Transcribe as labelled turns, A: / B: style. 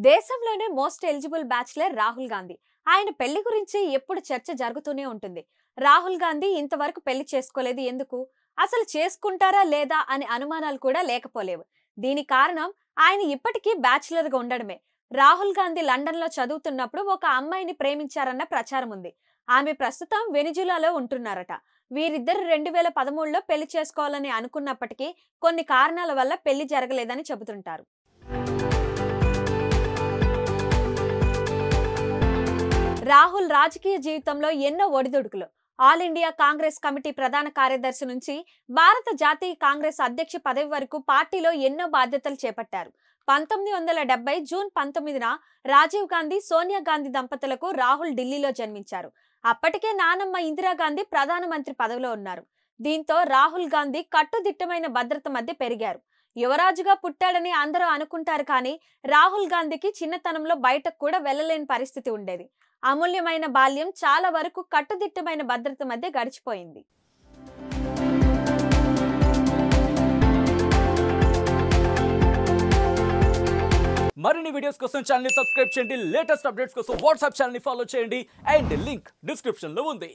A: దేశంలోనే most eligible bachelor Rahul Gandhi. ఆయన పెళ్లి గురించి ఎప్పుడు చర్చ జరుగుతూనే ఉంటుంది. రాహుల్ గాంధీ ఇంతవరకు పెళ్లి చేసుకోలేదు ఎందుకు? అసలు చేసుకుంటారా లేదా అనే అనుమానాలు కూడా లేకపోలేవు. దీని కారణం ఆయన ఇప్పటికీ బ్యాచ్లర్ గా ఉండడమే. రాహుల్ గాంధీ లండన్ లో చదువుతున్నప్పుడు ఒక అమ్మాయిని ప్రేమించారన్న ప్రచారం ఉంది. ఆమె ప్రస్తుతం వెనిజులాలో ఉంటున్నారట. వీరిద్దరు 2013లో పెళ్లి చేసుకోవాలని అనుకున్నప్పటికీ కొన్ని కారణాల వల్ల పెళ్లి జరగలేదని చెబుతుంటారు. రాహుల్ రాజకీయ జీవితంలో ఎన్నో ఒడిదుడుకులు. ఆల్ ఇండియా కాంగ్రెస్ కమిటీ ప్రధాన కార్యదర్శి నుంచి భారత జాతీయ కాంగ్రెస్ అధ్యక్ష పదవి వరకు పార్టీలో ఎన్నో బాధ్యతలు చేపట్టారు. 1970 జూన్ 19న రాజీవ్ గాంధీ, సోనియా గాంధీ దంపతులకు రాహుల్ ఢిల్లీలో జన్మించారు. అప్పటికే నానమ్మ ఇందిరాగాంధీ ప్రధానమంత్రి పదవిలో ఉన్నారు. దీంతో రాహుల్ గాంధీ కట్టుదిట్టమైన భద్రత మధ్య పెరిగారు. యువరాజుగా పుట్టాడని అందరూ అనుకుంటారు, కానీ రాహుల్ గాంధీకి చిన్నతనంలో బయటకు కూడా వెళ్లలేని పరిస్థితి ఉండేది. అమూల్యమైన బాల్యం చాలా వరకు కట్టుదిట్టమైన భద్రత మధ్య గడిచిపోయింది.
B: మరిన్ని వీడియోస్ కోసం ఛానల్ ని సబ్స్క్రైబ్ చేయండి. లేటెస్ట్ అప్డేట్స్ కోసం వాట్సాప్ ఛానల్ ని ఫాలో చేయండి. అండ్ లింక్ డిస్క్రిప్షన్ లో ఉంది.